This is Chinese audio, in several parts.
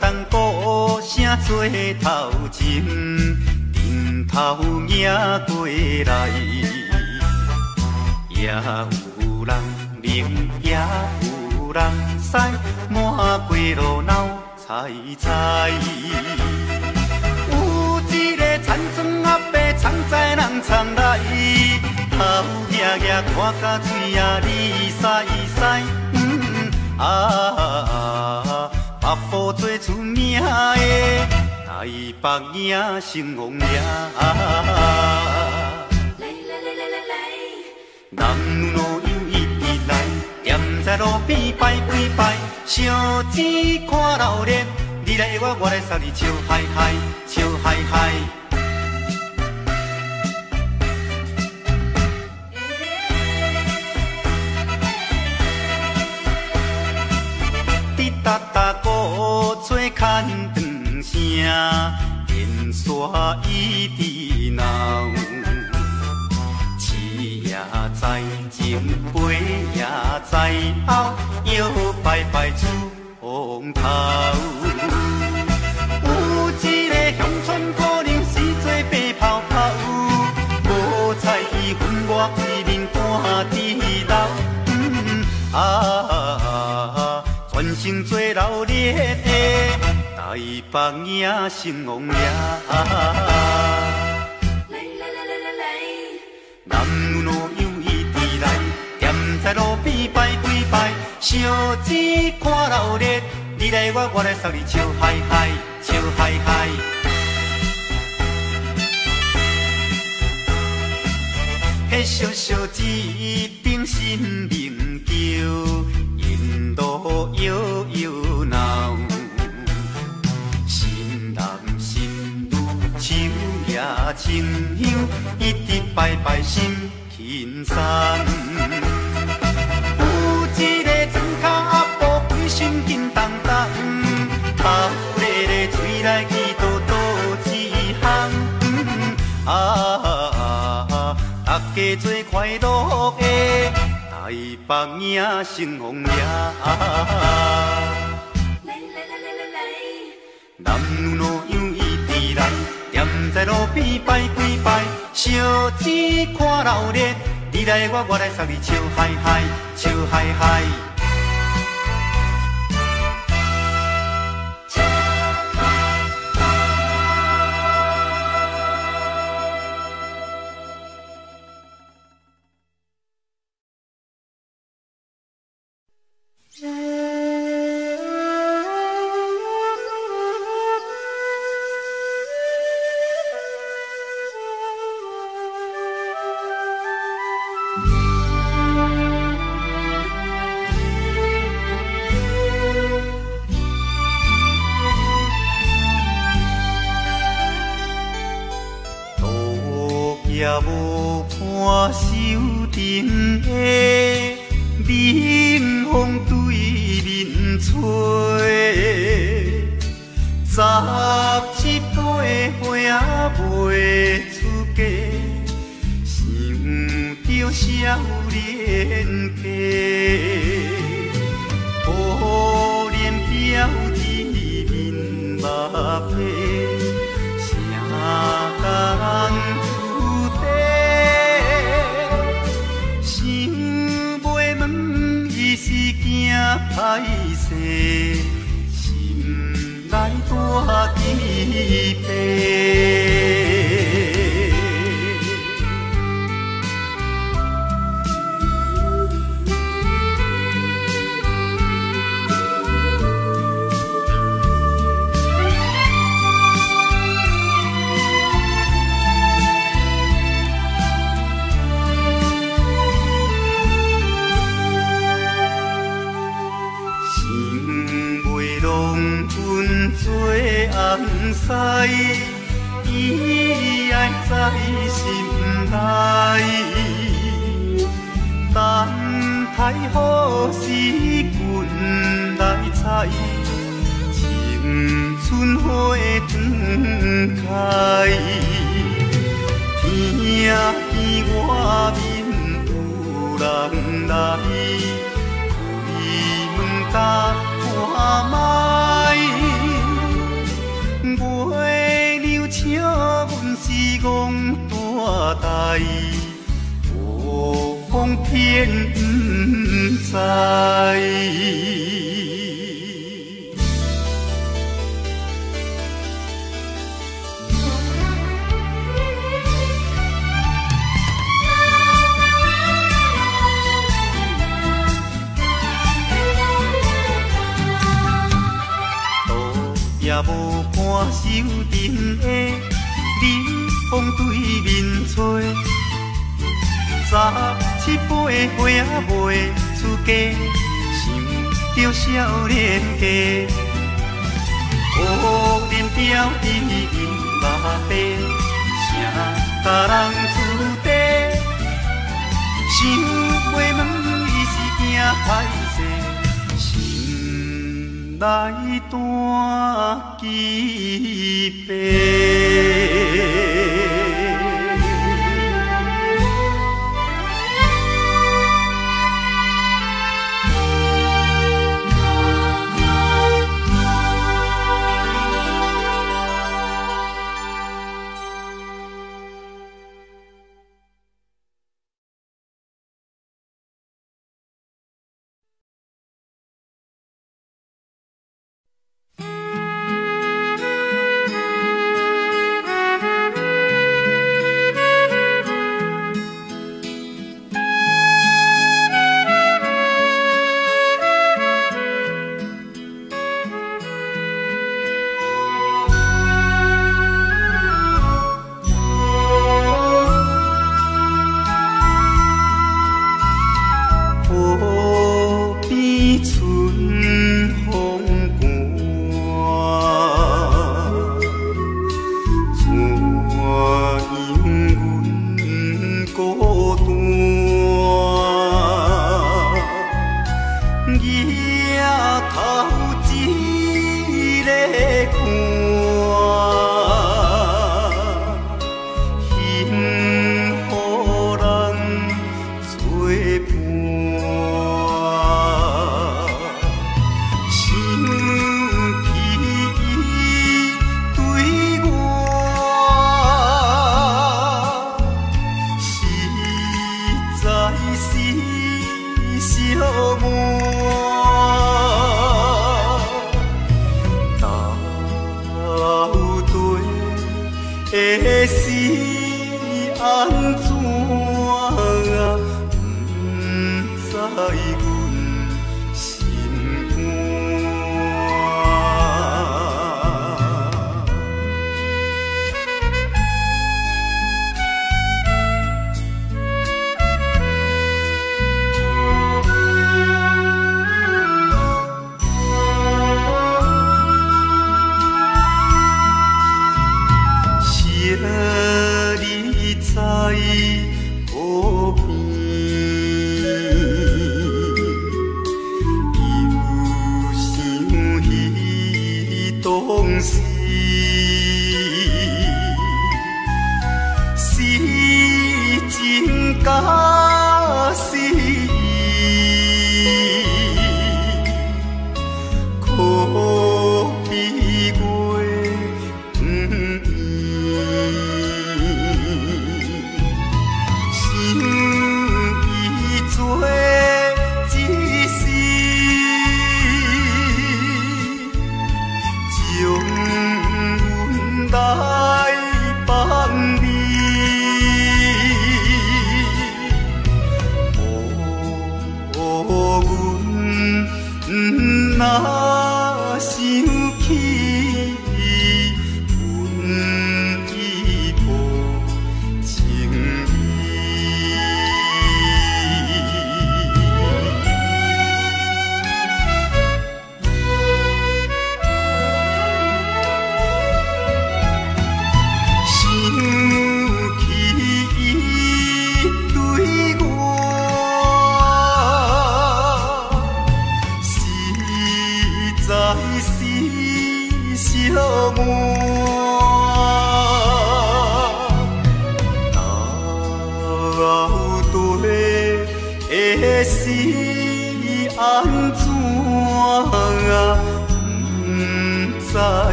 东鼓声做头前，顶头迎过来，也有人明，也有人使，满街路闹猜猜。有一个田庄阿伯，藏在人藏来，头额额看甲嘴啊哩塞塞。北部最出名的台北影成王爷，人路又一直来，站在路边排几排，烧钱看热闹，你来我，我来送你笑嗨嗨，笑嗨嗨。哒哒鼓吹牵长声，电线一直闹。市也在前，背也在后，摇摆摆出风头。有一个乡村姑娘是做白泡泡，无彩伊分我规面看地老。全身做热烈的台北影成王爷，男女又一直来，站在路边排几排，烧钱看热闹，你来我，我来送你笑嗨嗨，笑嗨嗨。迄小小一顶新名桥。路摇摇闹，心男心女手也亲香，一直摆摆心轻松。有一个庄脚阿婆规身紧动动，头咧咧嘴来去叨叨一项。大家做快乐的。台北影成王爷，男女又一直来，站在路边排几排，烧钱看热闹，你来我，我来送你笑嗨嗨，笑嗨嗨。也无伴手灯的冷风对面吹，17八岁啊袂出嫁，想着少年家，可怜表一面目皮，啥人？歹势，心内大疑白。做红丝，伊爱在心内，等待好时阮来采，青春花长开，听见外面有人来，开门甲看覓。无风偏不知。也无伴手阵的冷风对面吹，17岁花仔袂出嫁，想着少年家。乌林标伫因目白，谁甲人厝地？想袂问伊是惊歹势，心内大击悲。阮。心肝。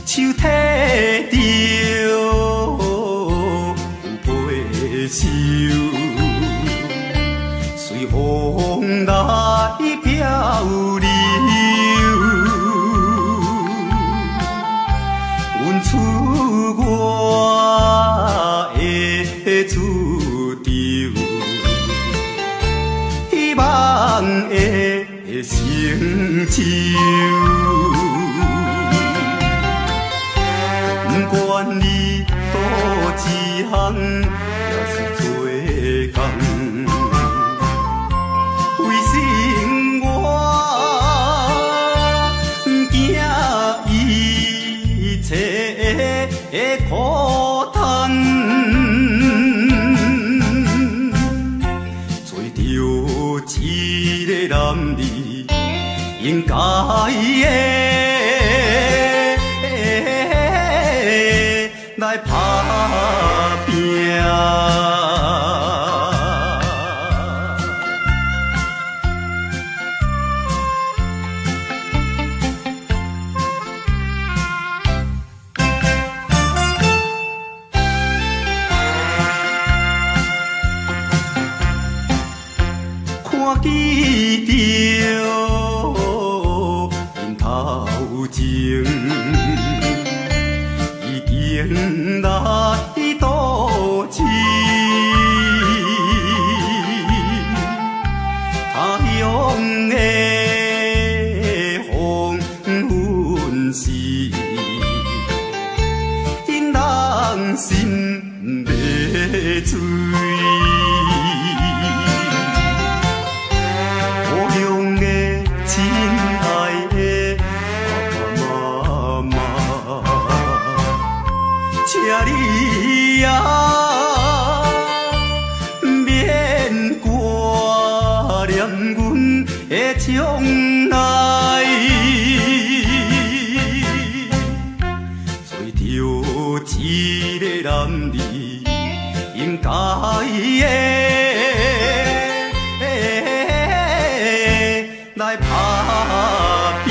手提着有背手，随风来漂流。阮出我的厝场，希望会成就。不管你倒一项，也是做工，为生活惊一切的苦叹，做着一个男儿应该的。来打拼，看见着因头前。迎来多情，他乡的黄昏时，因人心迷醉。故乡的亲爱的爸爸妈妈。请你啊，免挂念阮的将来，做着一个男儿应该的来打拼。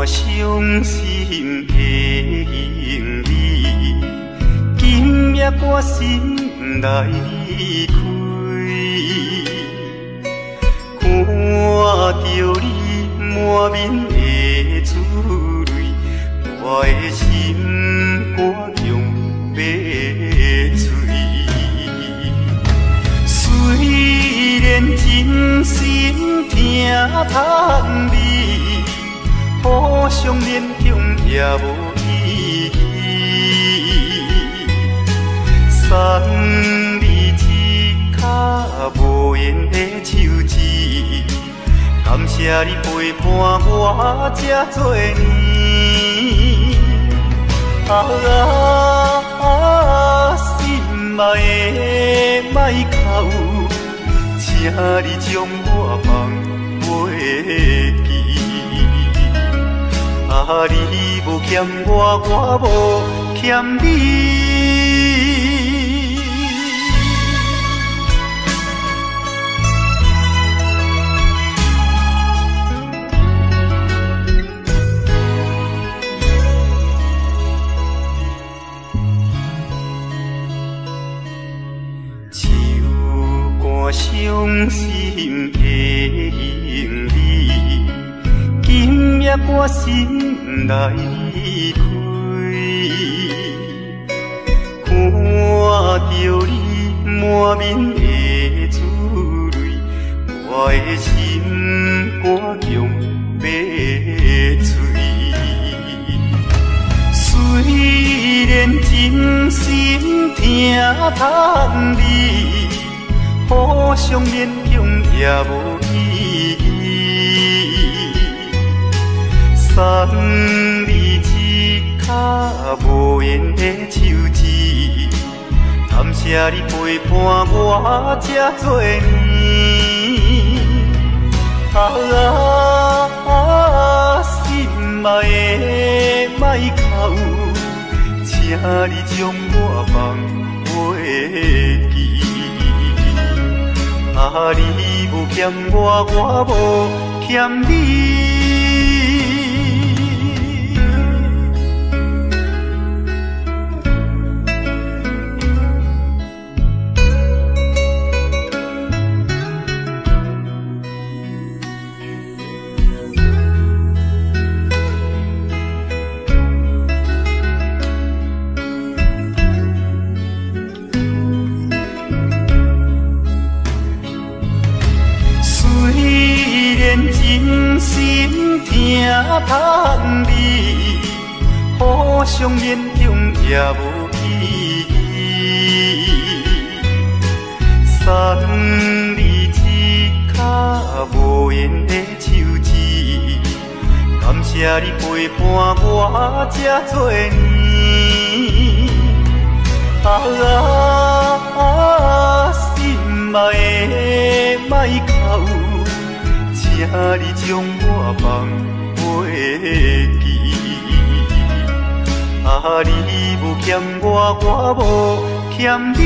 伤心的行李，今夜我心来开，看着你满面的珠泪，我的心肝强要碎。虽然真心疼叹你。互相勉强也无意义，送你一卡无言的手指，感谢你陪伴我这多年。心爱的莫哭，请你将我放袂记。你无欠我，我无欠你。手汗伤心的行李，今夜我心来开，看着你满面的珠我的心肝强要碎。虽然真心疼痛你，互相勉强也无意义。送你一卡无言的手指，感谢你陪伴我这多年。心爱的莫哭，请你将我放袂记。你无欠我，我无欠你。真心疼痛你，互相勉强也无意义。送你一卡无言的手指，感谢你陪伴我这多年。心爱的莫哭，请你将我放袂记。你无欠我，我无欠你。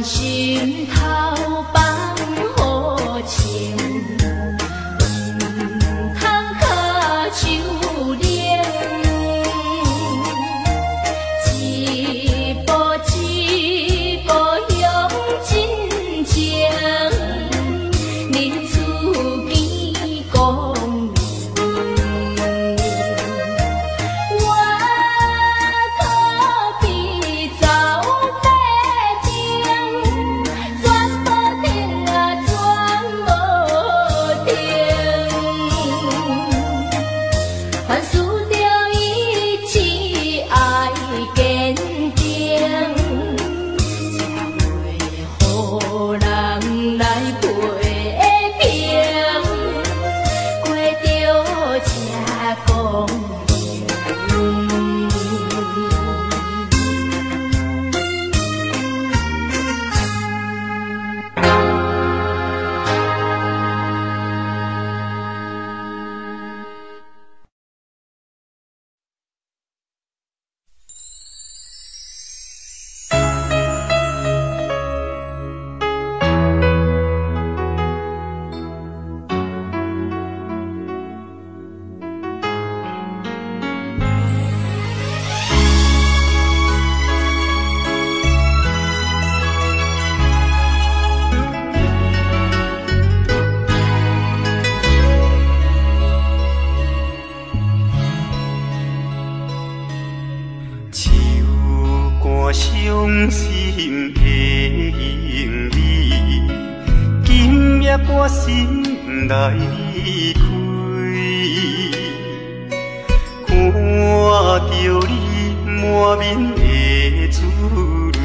心头放好情，唔通靠手冷。一步一步向前行，人此间公明。我可比走马灯，转无停啊，转无停。凡事着一起爱坚定，才会予人来陪平，过着这公平。手汗伤心的行李，今夜我心来离开。看着你满面的珠泪，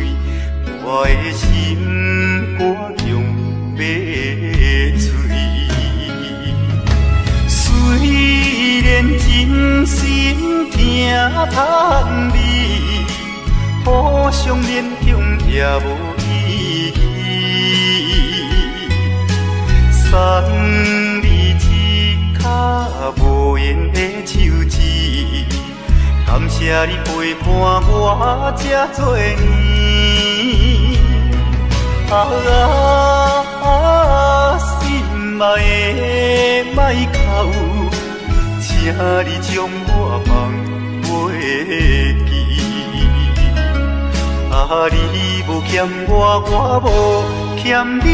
我的心肝强要碎。虽然真心疼叹你，互相勉强也无意义。送你一卡无言的手指，感谢你陪伴我这多年。心爱的莫哭，请你将我放袂记。你无欠我，我无欠你。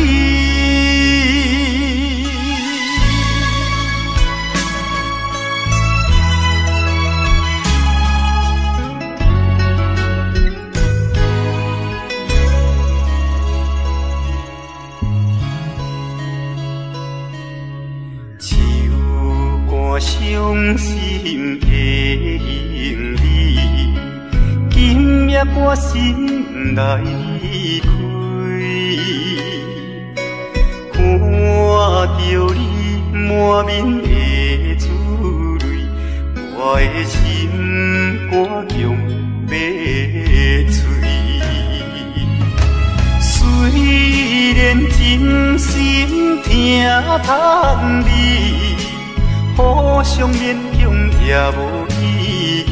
手汗伤心的行李，今夜我心来离开。看着你满面的珠泪，我的心肝强要碎。虽然真心疼叹你，互相勉强也无意义。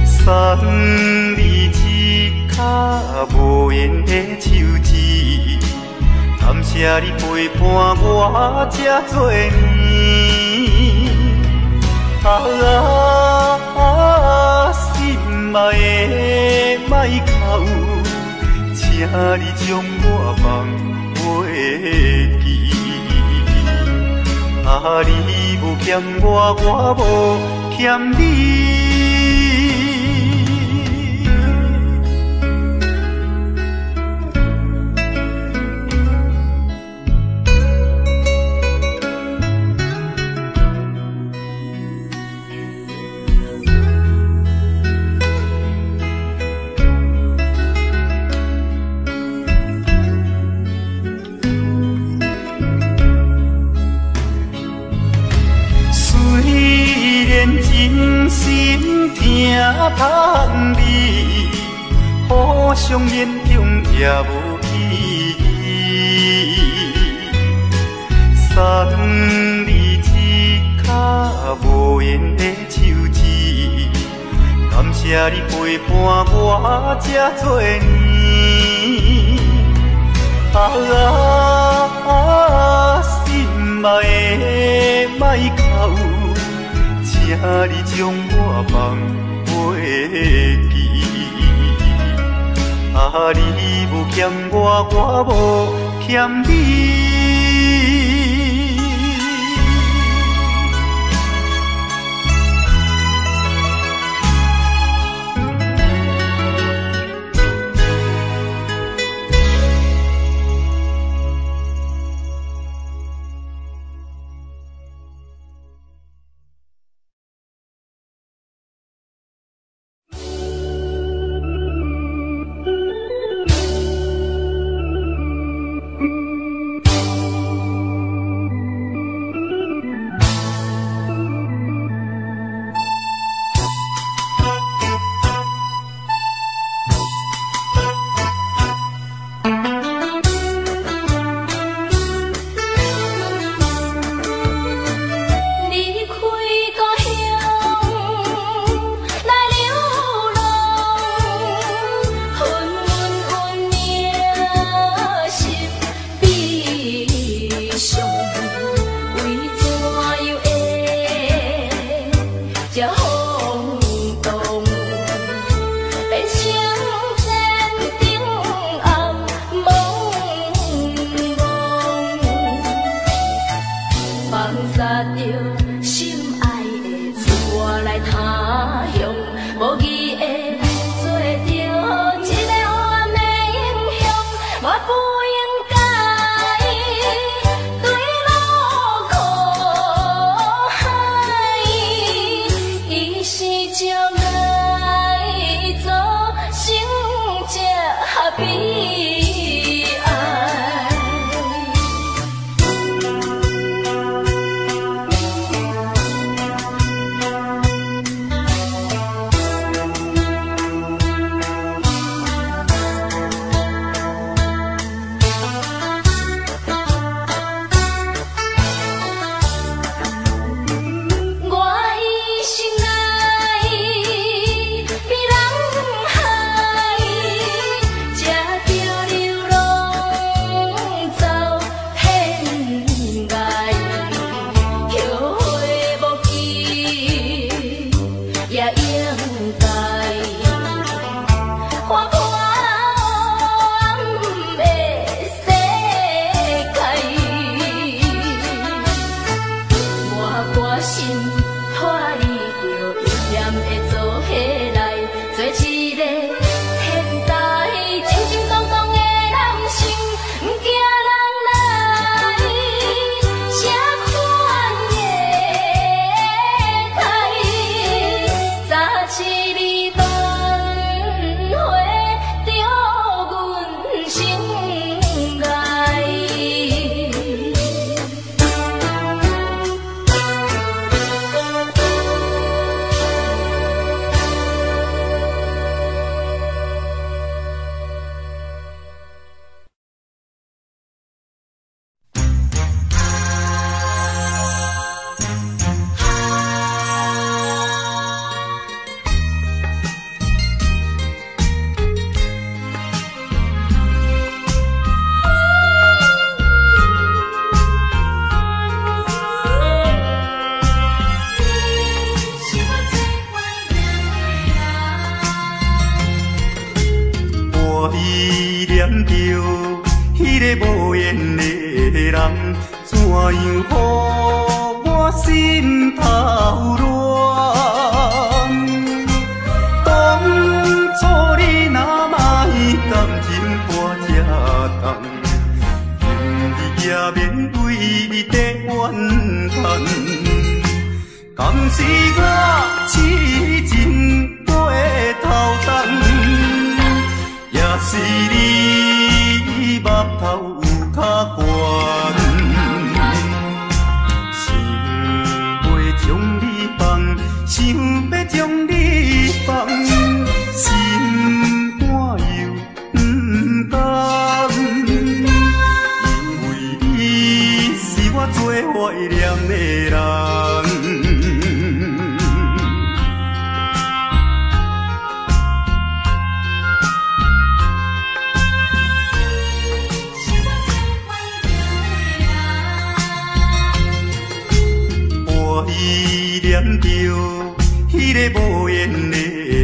送你一卡无言的手指，感谢你陪伴我这多年。心爱的莫哭，请你将我放袂记。你无欠我，我无欠你。真心疼叹你，互相勉强也无意义。送你一卡无言的手指，感感谢你陪伴我这多年，心爱的莫哭，请你将我放袂记。你无欠我，我无欠你。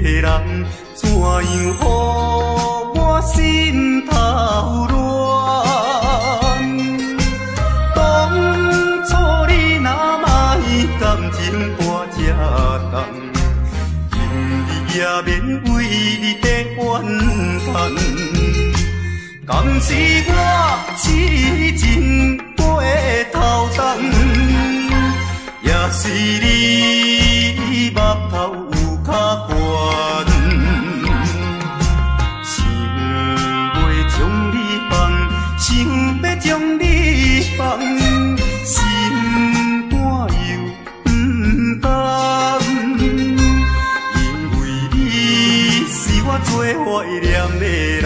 人，怎样予我心头乱？当初你若卖感情半只重，今日也免为你在怨叹。敢是我痴情过头重，也是你目头有较悬，想袂将你放，想要将你放，心肝又不甘，因为你是我最怀念的人。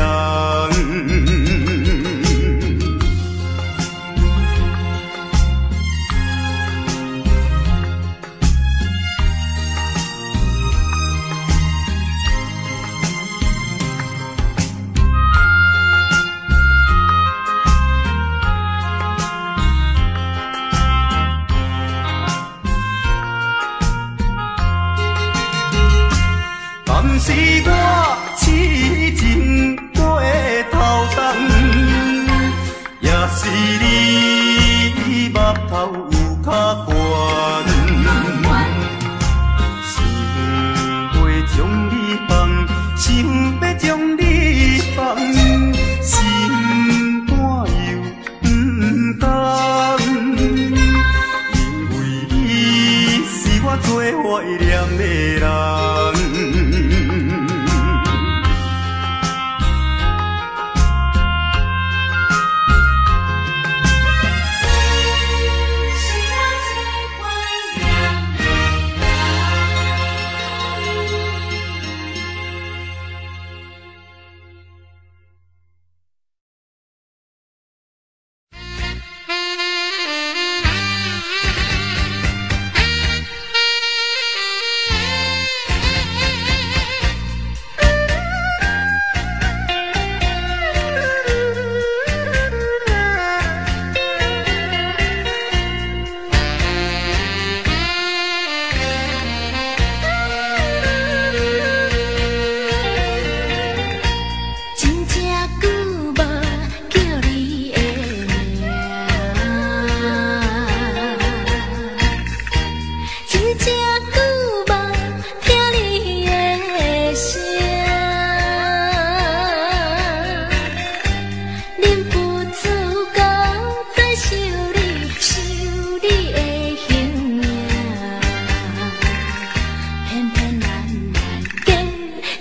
敢是我痴情过头重，也是你目头有较悬，想袂将你放，想要将你放，心肝又不甘，因为你是我最怀念的人。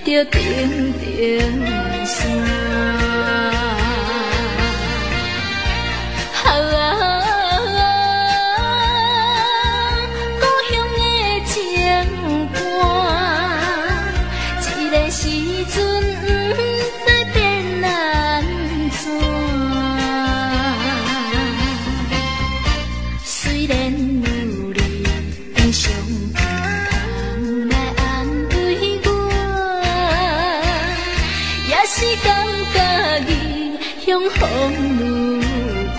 着定定山，故乡的情歌，一个时阵不知变安怎。虽然有你的相陪，来安慰我，也是感觉异乡风愈寒。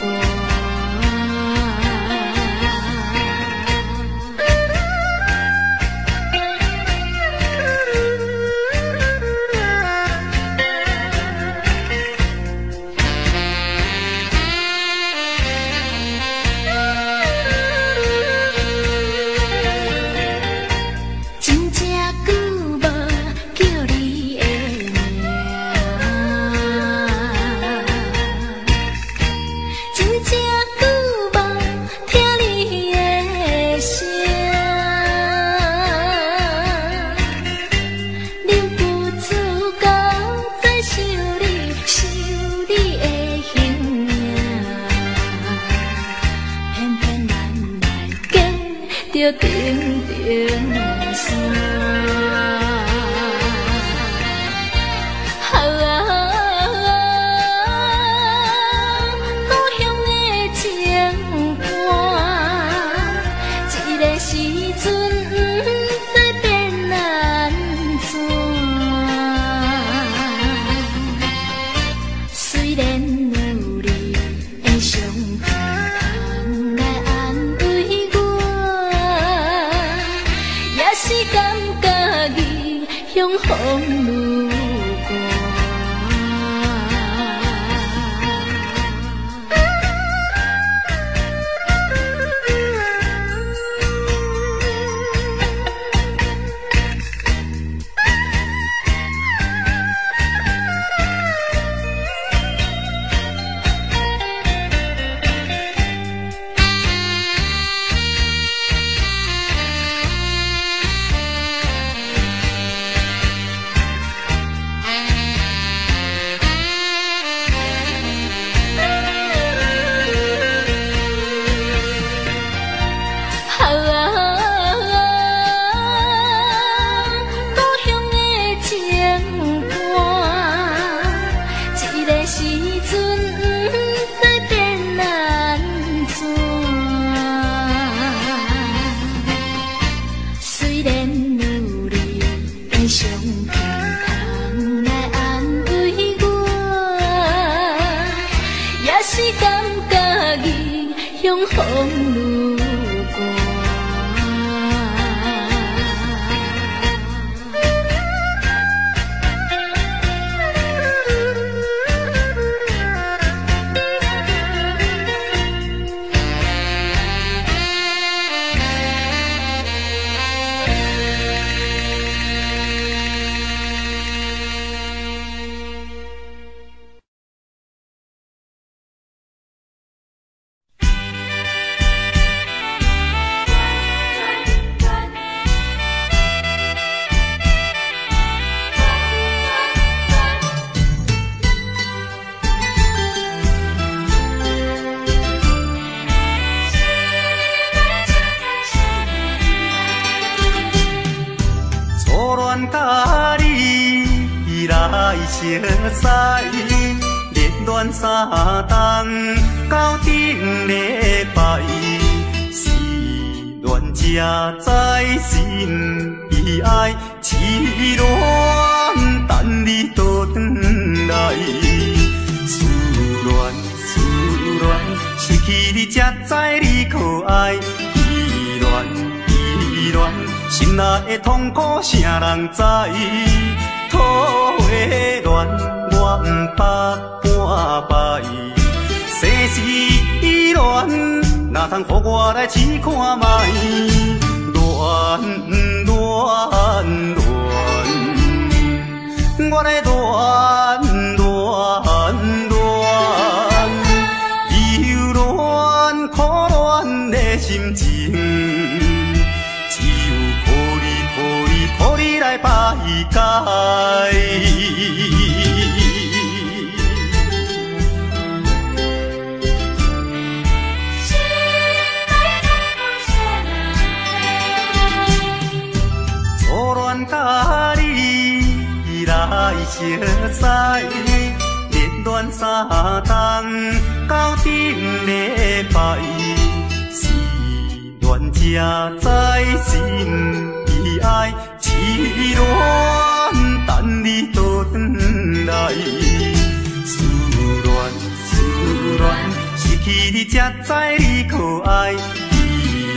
着定定山，故乡的情歌，一个时阵不知变安怎。虽然有你的相陪，来安慰我。是感觉异向风愈寒。熟悉，热恋三冬到顶礼拜，是恋者在心悲哀，痴恋等你倒转来，思恋失去你才知你可爱，依恋心内的痛苦谁人知？土的恋我不捌半摆，世事恋哪通予我来试看卖？恋，我来恋，忧恋苦恋的心情，只有靠你来排解。甲你来熟悉，热恋三冬到顶礼拜，是恋者在心悲哀，痴恋等你倒转来，思恋失去你才知你可爱，依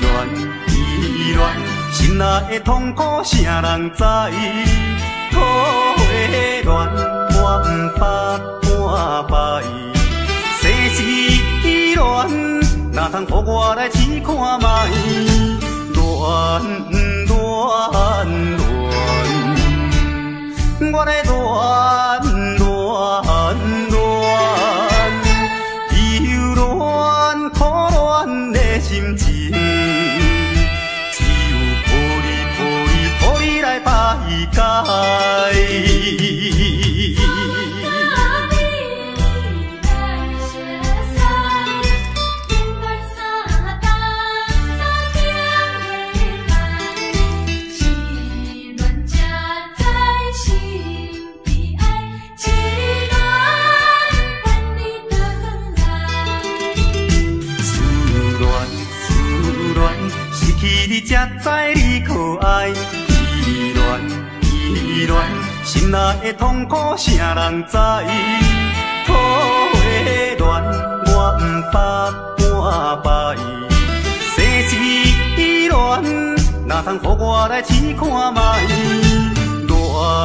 恋。心内的痛苦谁人知？土的恋我不捌半摆，世事恋哪通予我来试看卖？恋，我来恋，忧恋苦恋的心情。排解。思恋失去你才知你可爱。依恋，心内的痛苦谁人知？土的恋我不捌半摆，世事恋哪通予我来试看卖？恋。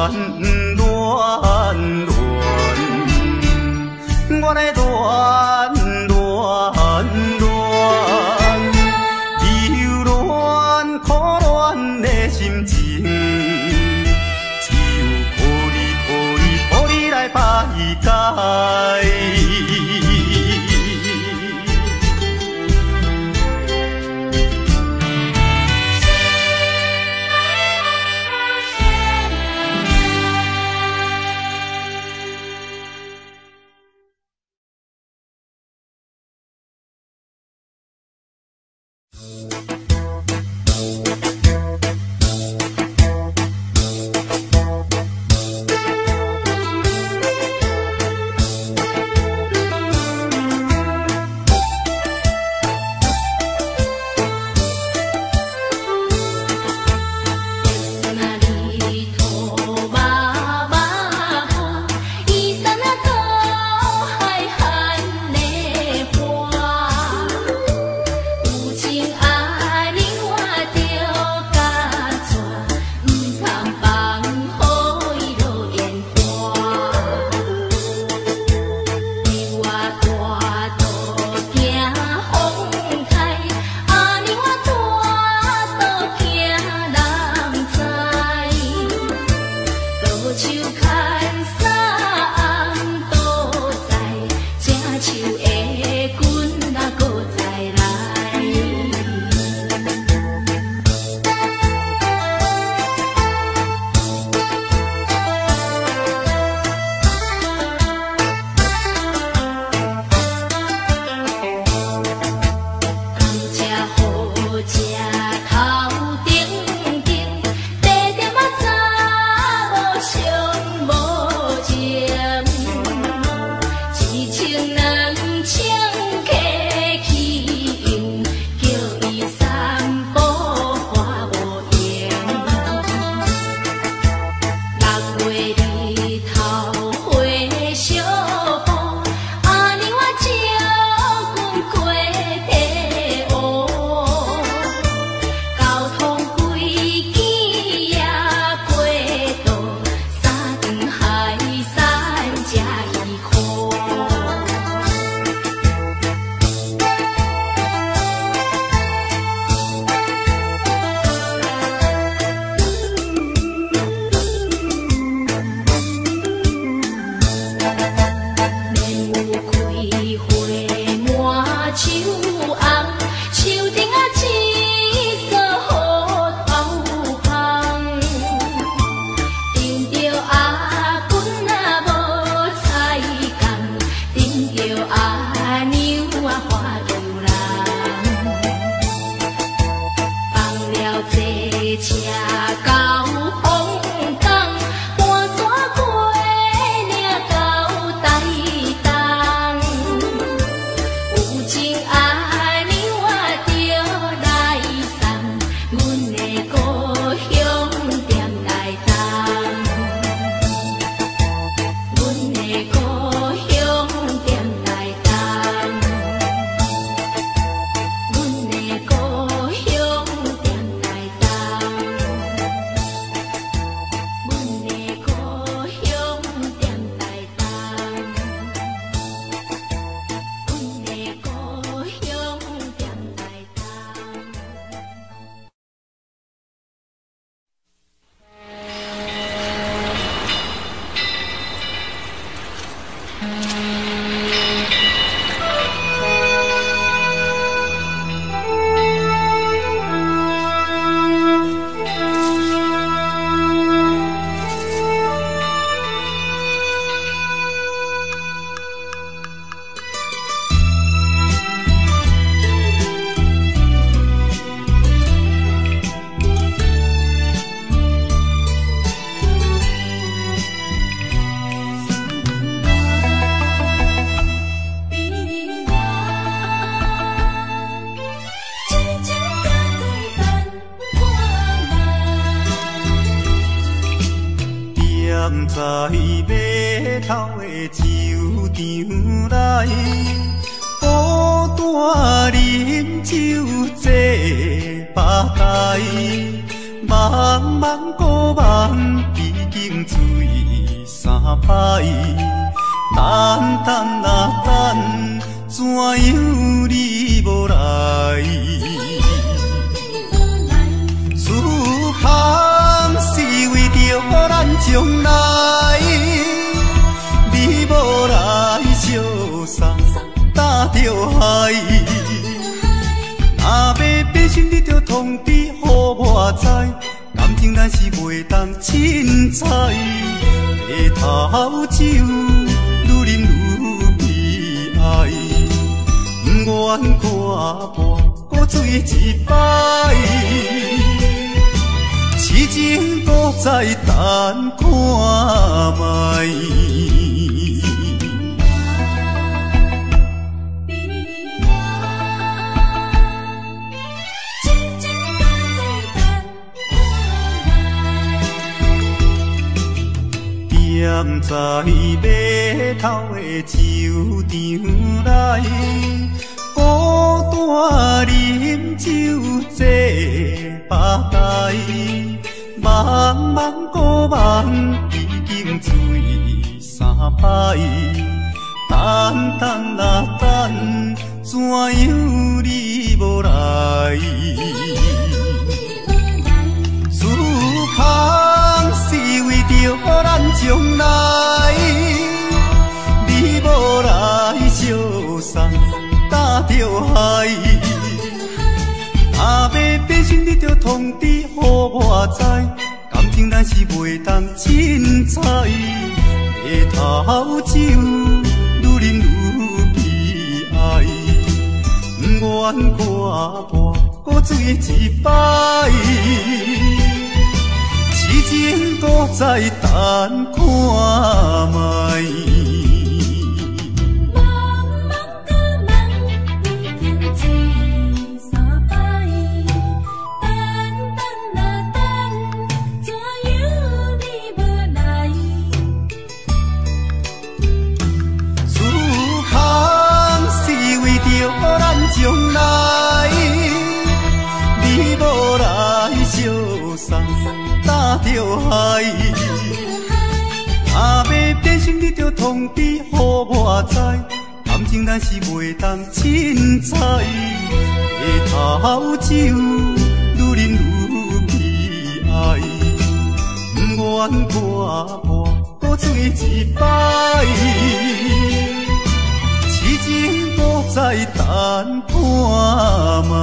在码头的酒场内，孤单饮酒坐吧台，茫茫古梦已经醉三摆，等等啊等，怎样你无来？此行是为着咱将来，你无来相送，担着害。若要变心，你着通知予我知，感情咱是袂当凊彩。白头酒愈啉愈悲哀，不愿看破搁醉一摆。痴情搁再等看卖。踮在码头的酒场内，孤单饮酒坐吧台，茫茫古梦已经醉三摆，等等啊等，怎样你无来？此行是为着咱将来，你无来相送，担着害。若要变心，你着通知予我知，感情咱是袂当凊彩。白头酒愈啉愈悲哀，不愿看破搁醉一摆。痴情搁再等看卖。将来，你无来相送，担着害。若要变心，你着通知予我知，感情咱是袂当凊彩。白头酒愈啉愈悲哀，不愿看破搁醉一摆。痴情搁再等看卖。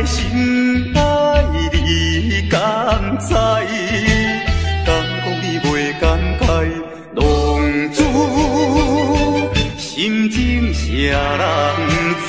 心爱你敢知？敢讲你袂感慨，浪子心情谁人知？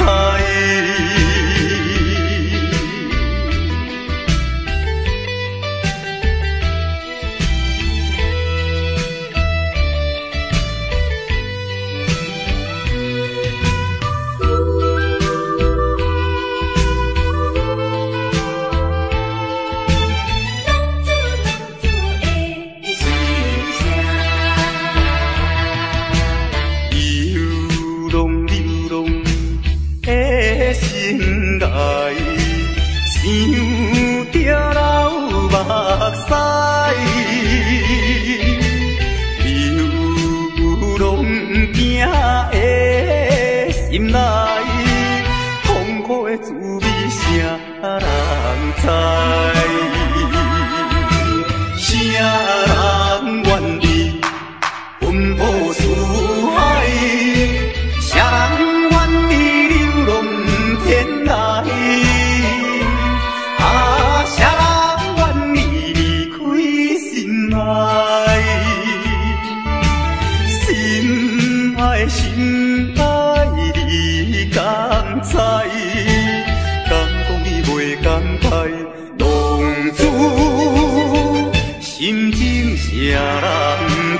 心情谁人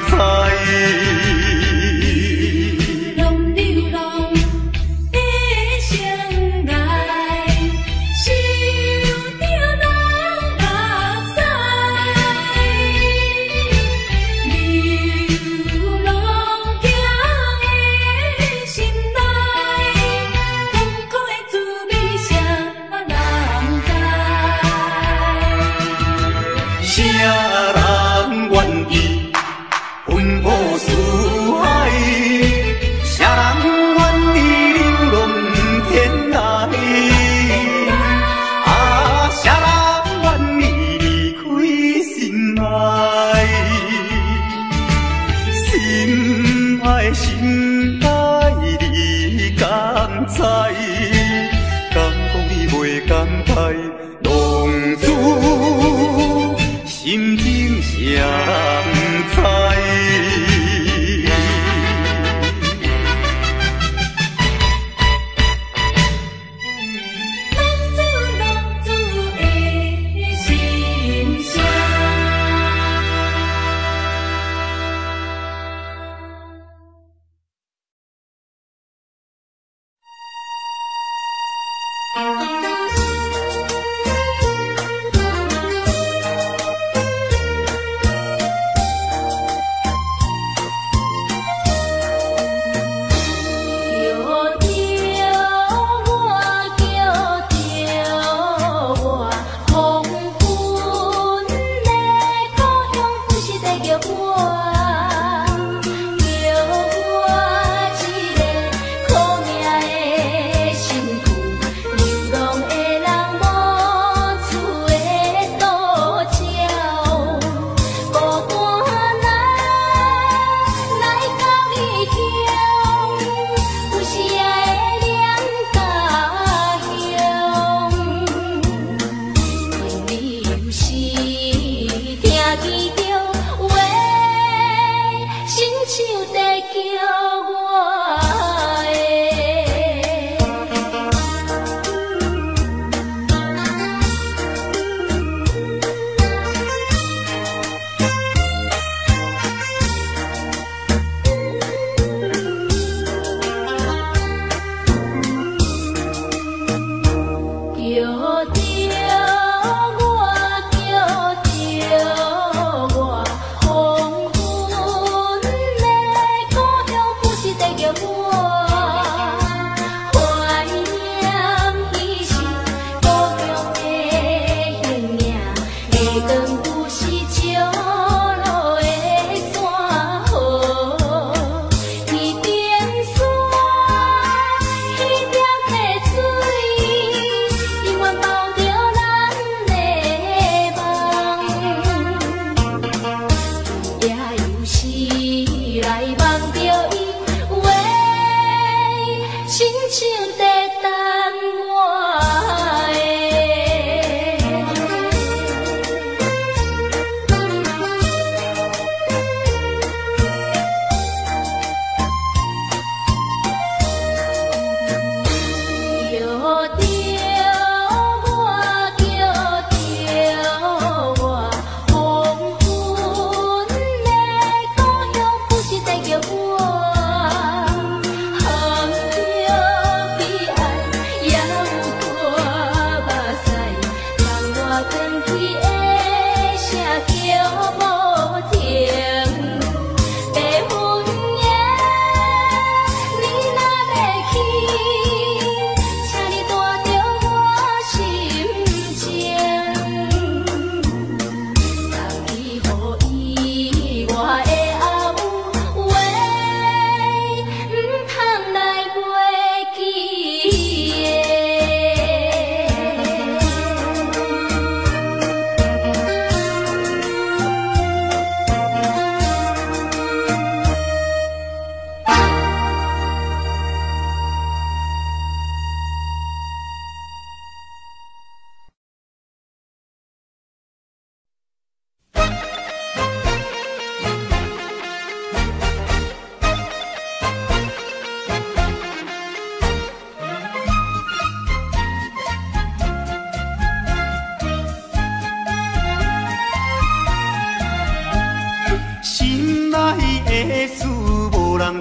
知？浪流浪的相爱，受着人目屎。流浪行的心内，痛苦的滋味谁人知？心爱你敢知？敢讲你袂感慨，浪子心情谁人知？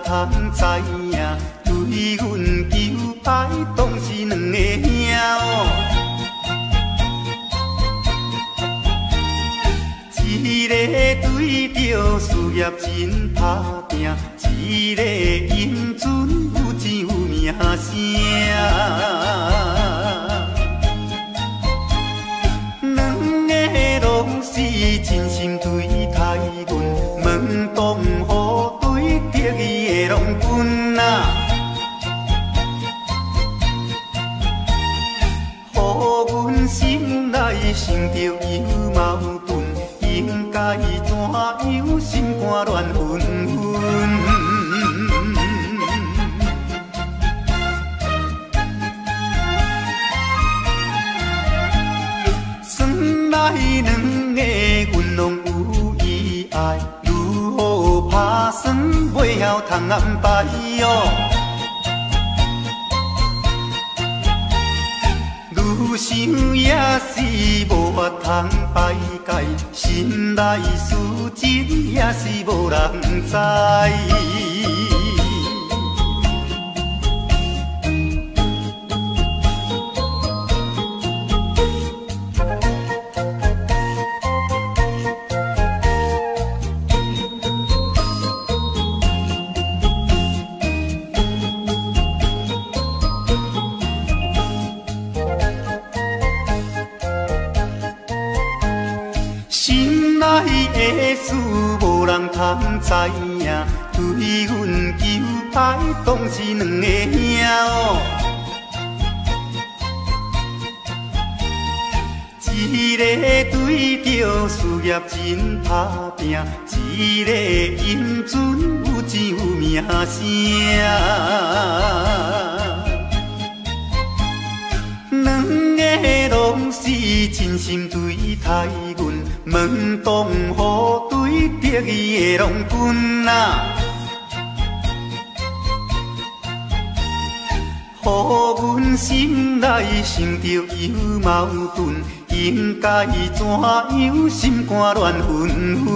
通知影，对阮求爱当是两个兄哦。一个对着事业真打拼，一个英俊有钱有名声。两个拢是真心对待阮，门当户对得意的拢分啊。予阮心内生着有矛盾。应该怎样心肝乱纷纷？算来两个阮拢有意爱，如何打算袂晓通安排哦？愈想也是无法通排解，心内事情也是无人知。心内的事无人通知影，对阮求爱当是两个兄哦。一个对着事业真打拼，一个英俊有钱有名声。两个拢是真心对待阮，门当户对得意的拢分啊。予阮心内生着有矛盾，应该怎样心肝乱纷纷？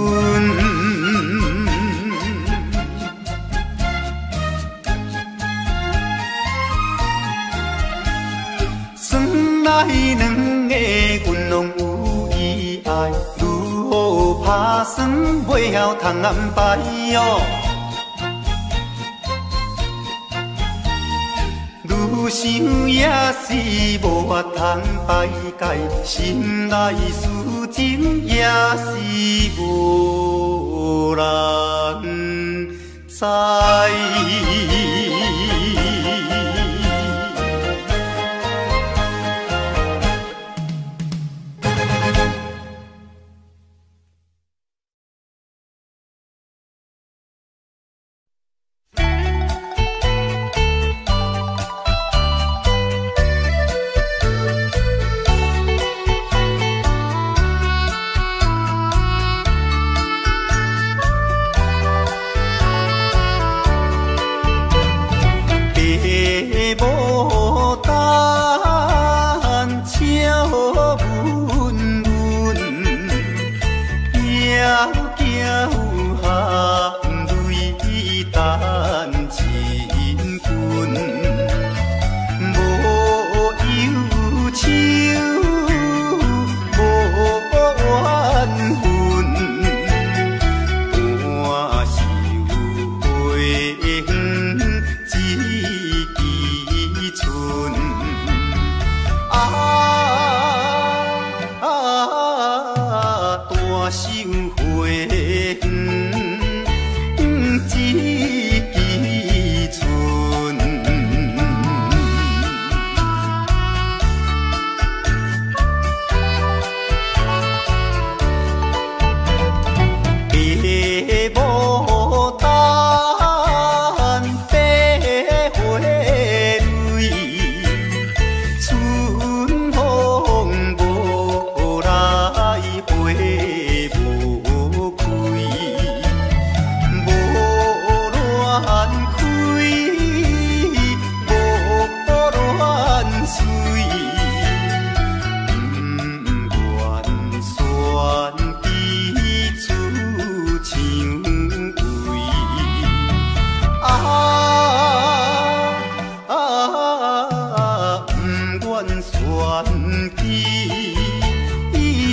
算来两个阮拢有意爱，如何打算袂晓通安排哦？愈想也是无法通排解，心内事情也是无人知。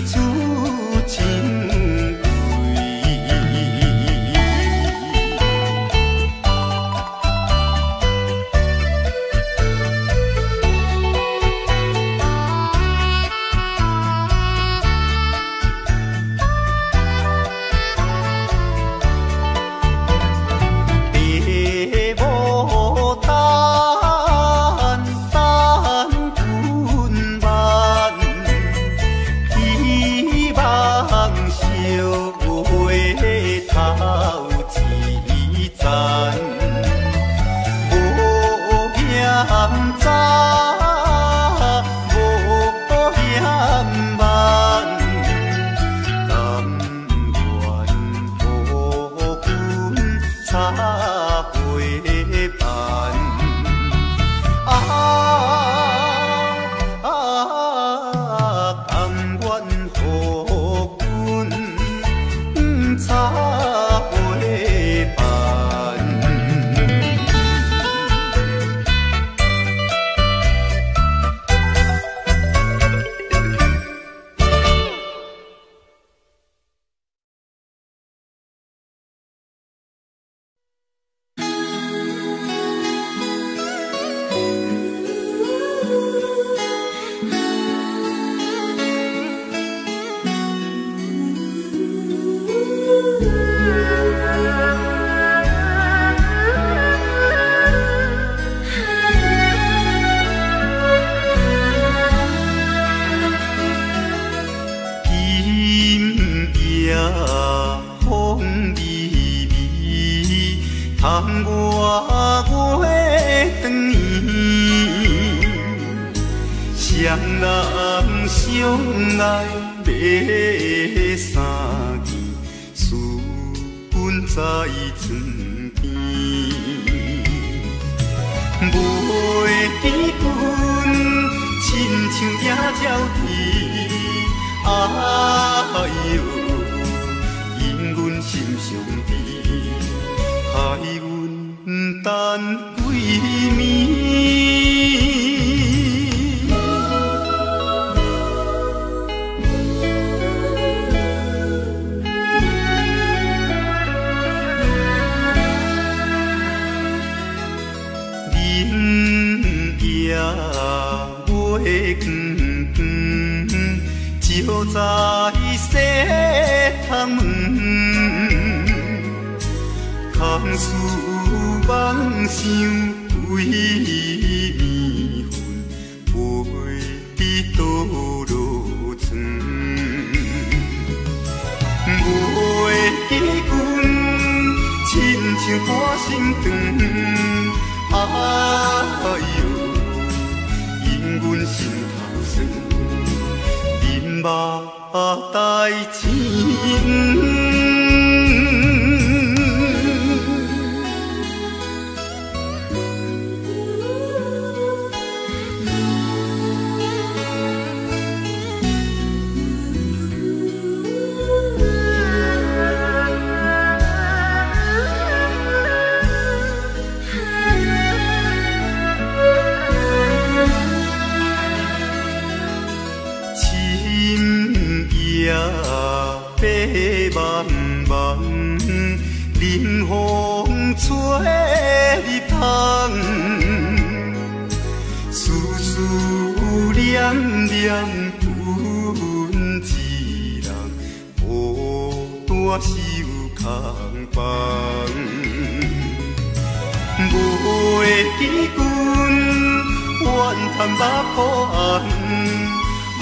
出情窗外月长圆，双人相爱要三更，思阮在床边。袂记阮亲像野鸟啼，哎哟，因阮心上悲。害阮等几暝，林野月光光，照在西窗门。空思梦想几暝昏，飞伫倒落床。袂记阮亲像半心肠，哎哟，因阮心头酸，忍目代情。白茫茫，冷风吹入窗，丝丝念念阮一人，孤单守空房。袂记阮怨叹目眶红，哎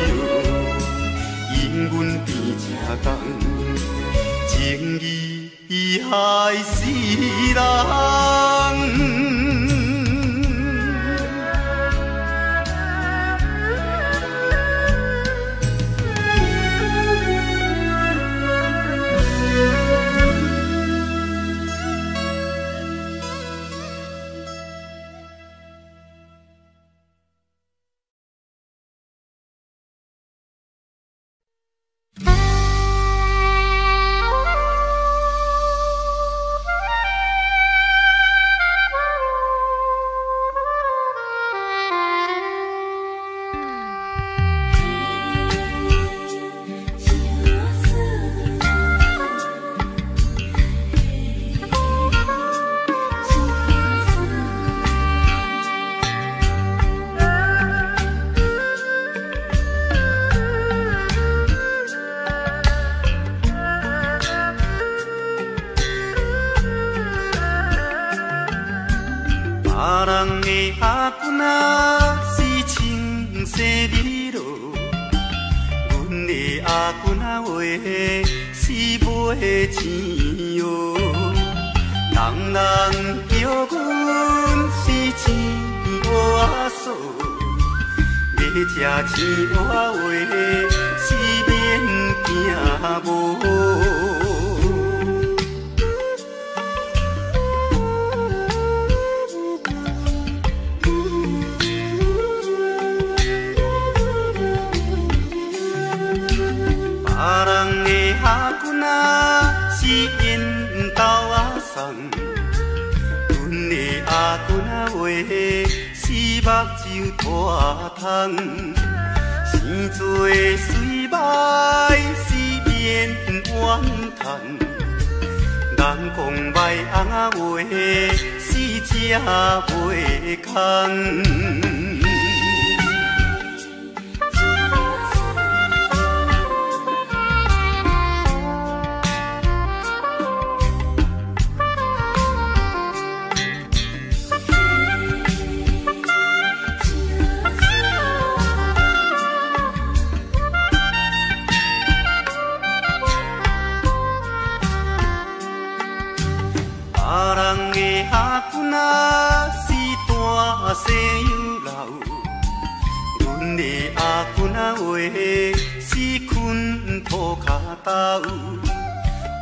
哟。因阮变正重，情义害死人。阿君啊是青色美罗，阮的阿君啊话是买钱哟，人人叫阮是钱我嫂，要吃钱我话是免惊无。是因兜阿送，阮的阿君啊话是目睭大窗，生做水歹是免怨叹，人讲歹翁啊话是吃袂空。阿君啊是大细又老，阮的阿君啊话是困土脚豆，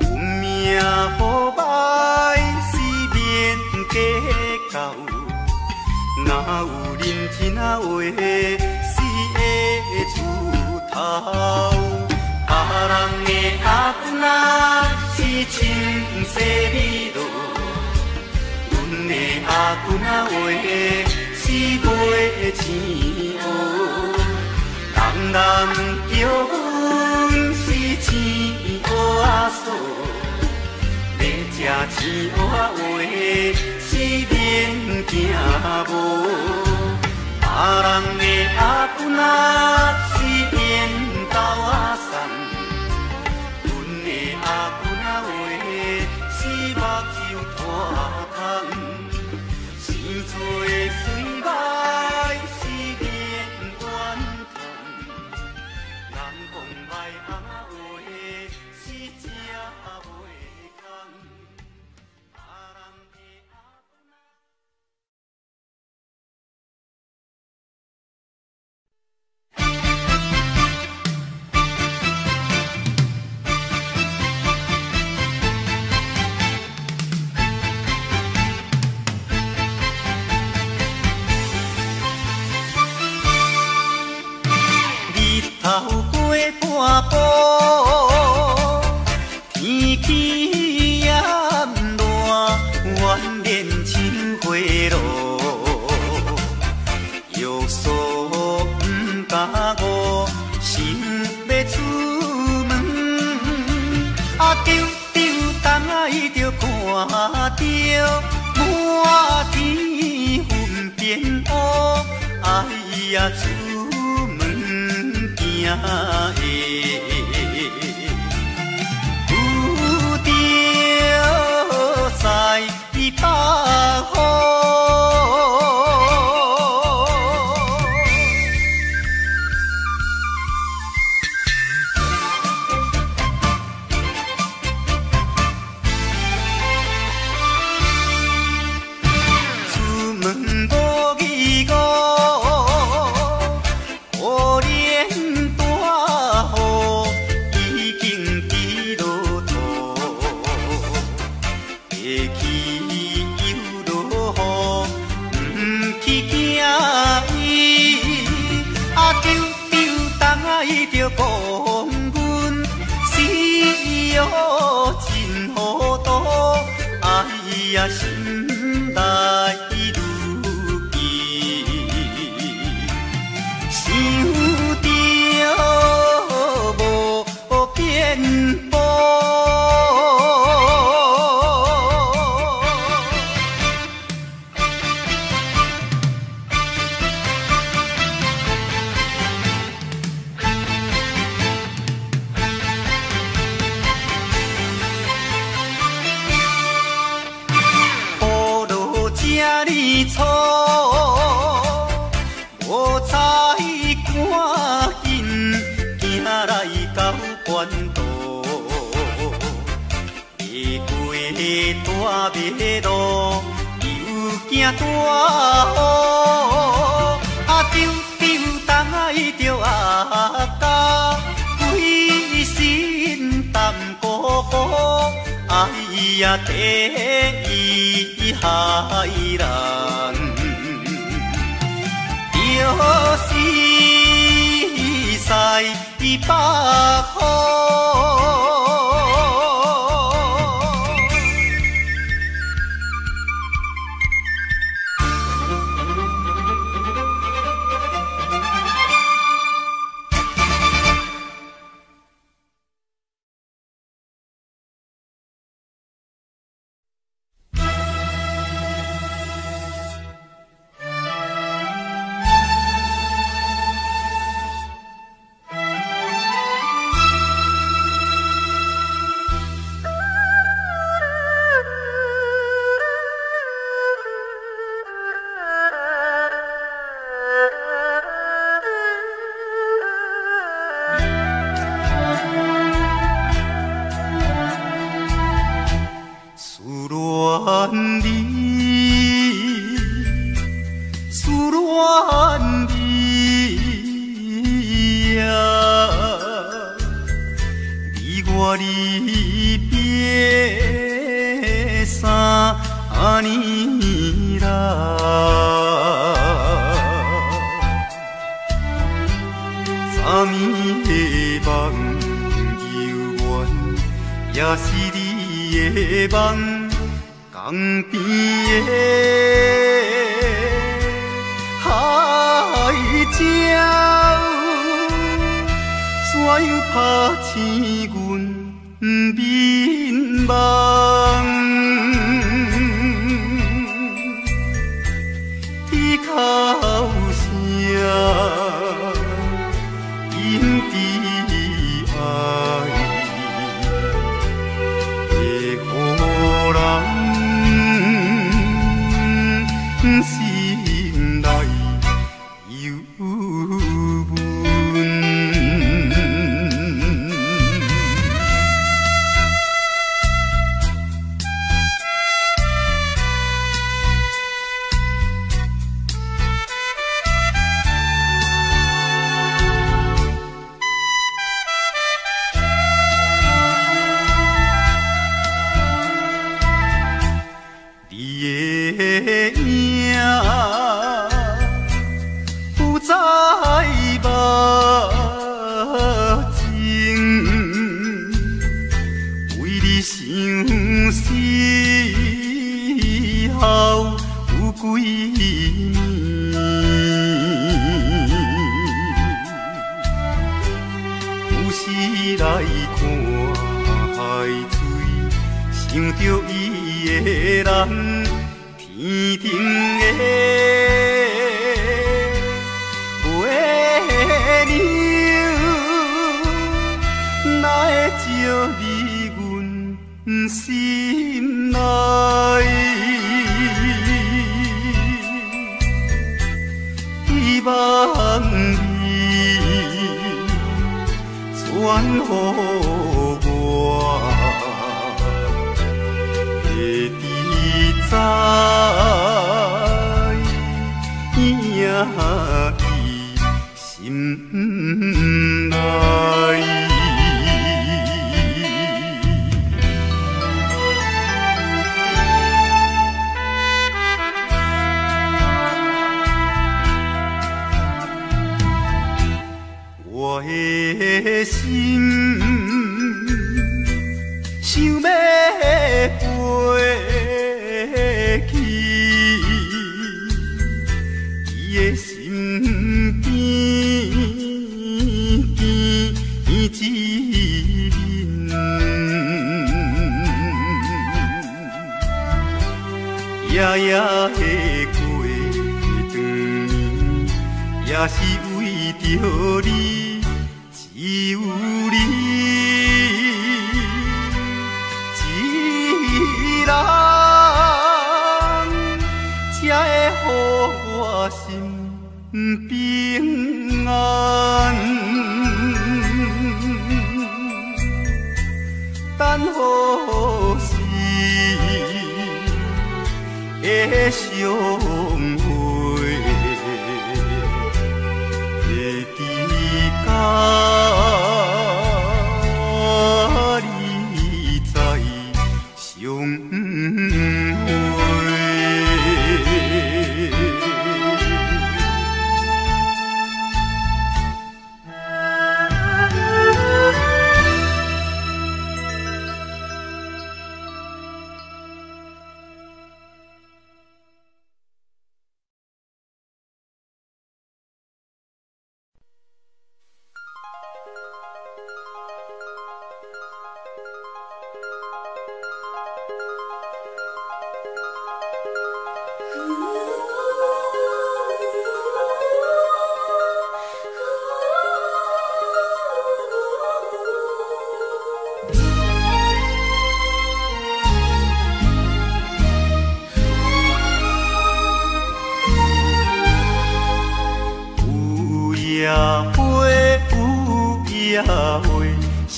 有命好歹是免计较，哪有认真啊话是会出头。别人的阿君啊是青色美罗，阮的阿君啊话是买钱哦，人人叫阮是钱阿嫂，要吃钱阿话是免惊无。别人的阿君啊是缘投阿送，阮的阿君啊话是目睭大窗，生做水歹是免怨叹，人讲歹翁啊话是吃袂空。头过半步，天气炎热，怨念秋花落，药素不敢误，心要出门，丢东来就看着满天云变乌，哎呀！有着西北风，出门无义务。就讲阮死哟真糊涂，哎呀心内如记，想着无变步。道，会过大马路，又惊大雨，丢丢东爱着阿家，规身淡薄薄，哎呀，第一害人。就是西北风。我的心想要飞去，伊的身边见一面，夜夜的过长年，也是为着你。只有你一人，才会予我心平安。有野花，秋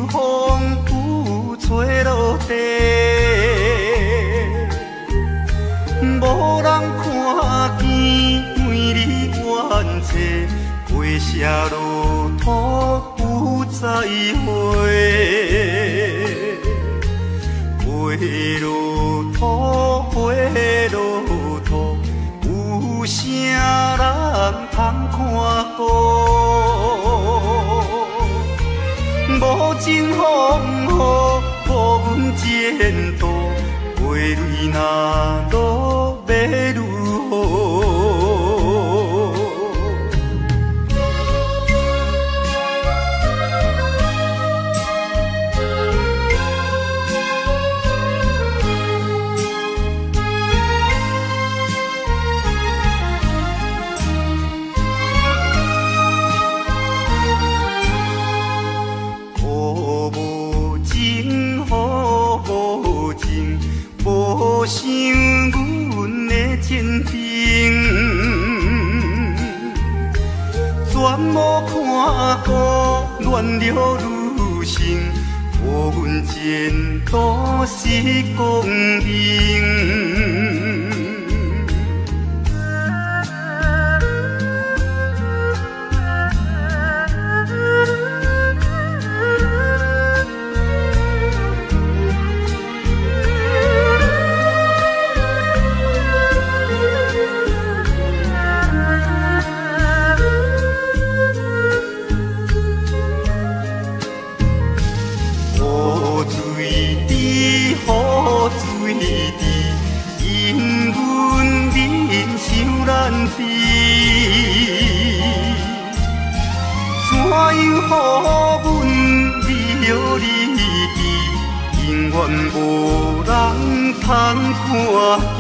风有吹落地，无人看见每日怨嗟，花谢落土有再会，花落土，花落土，有啥人通看顾？无情风雨，无阮前途，花蕊若落要如何？无想阮的真情，全无看过乱了女性，无阮前途是光明。因阮人想难避，怎样予阮离了你，永远无人通看见。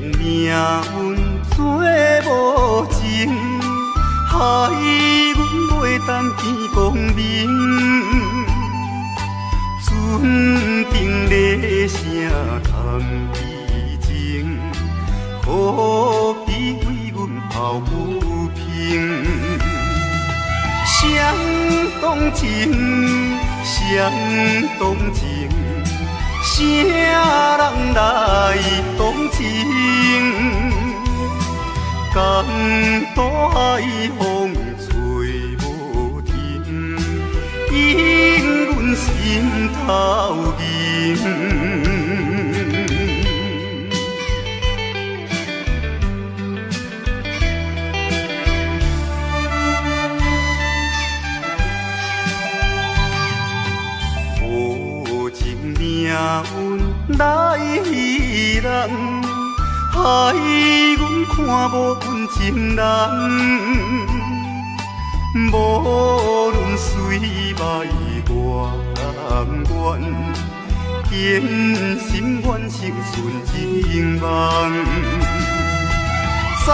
命运做无情，害阮袂当见光明。船顶咧声谈悲情，可比为阮抱不平。相同情，相同情。啥人来同情？江大海风吹无停，引阮心头凝。无情命运来戏人，害阮看无阮情人。无论水歹外远，坚心愿成顺情梦。走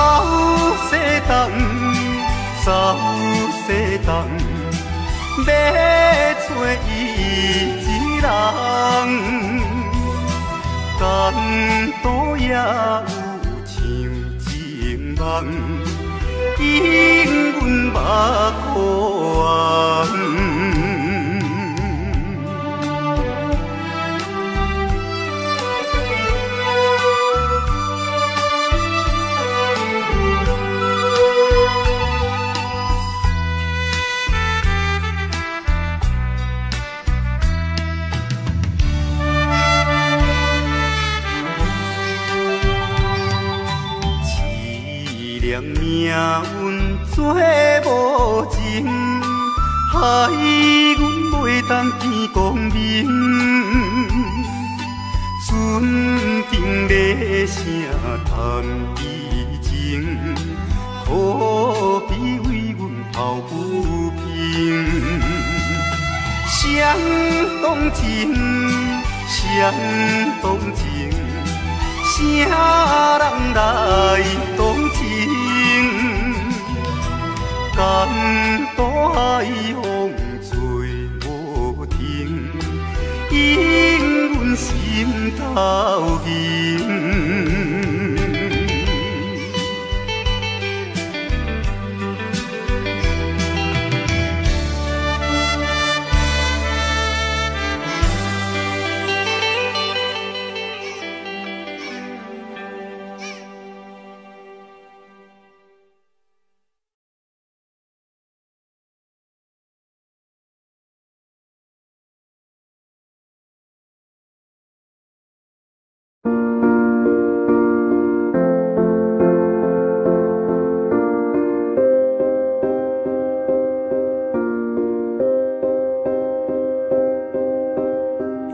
西东，走西东，要找伊一人。江岛也有像情梦，引阮目眶。念命运做无情，害阮袂当见光明。船顶马声谈悲情，可比为阮抱不平。相同情，相同情，啥人来同情？江大海风吹无停，引阮心头凝。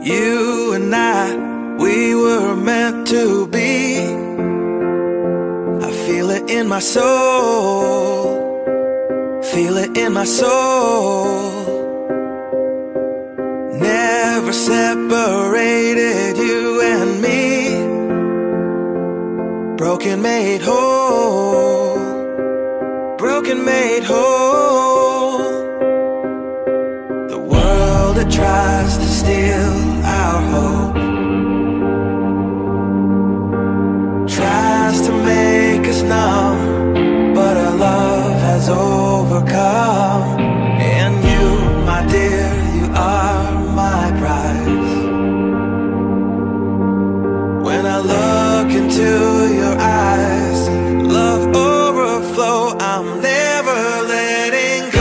You and I, we were meant to be. I feel it in my soul, feel it in my soul. Never separated, you and me. Broken made whole, broken made whole. The world that tries to steal our hope tries to make us numb, but our love has overcome. And you, my dear, you are my prize. When I look into your eyes, love overflow, I'm never letting go.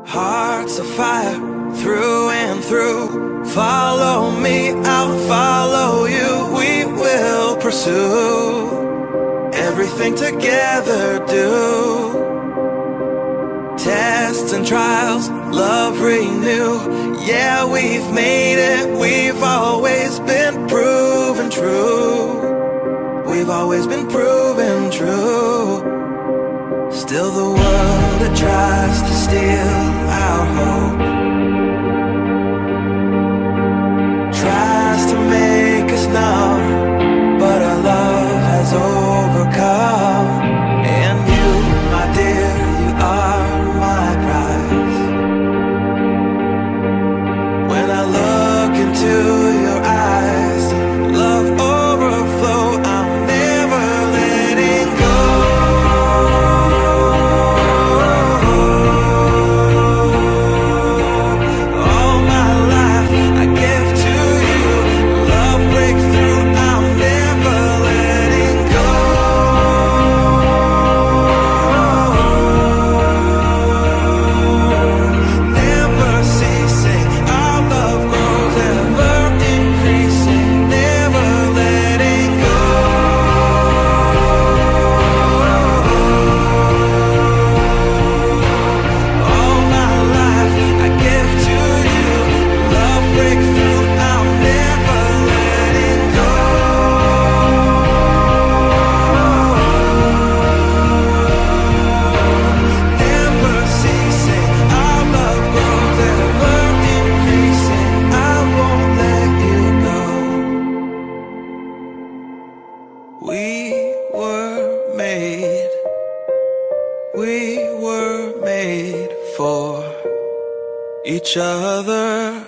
Hearts of fire through and through. Follow me, I'll follow you. We will pursue everything together, do tests and trials, love renew. Yeah, we've made it, we've always been proven true. We've always been proven true. Still the world that tries to steal our hope tries to make us numb, but our love has overcome. And you, my dear, you are my prize. When I look into your eyes, love overflow, I'm never letting go. We were made for each other.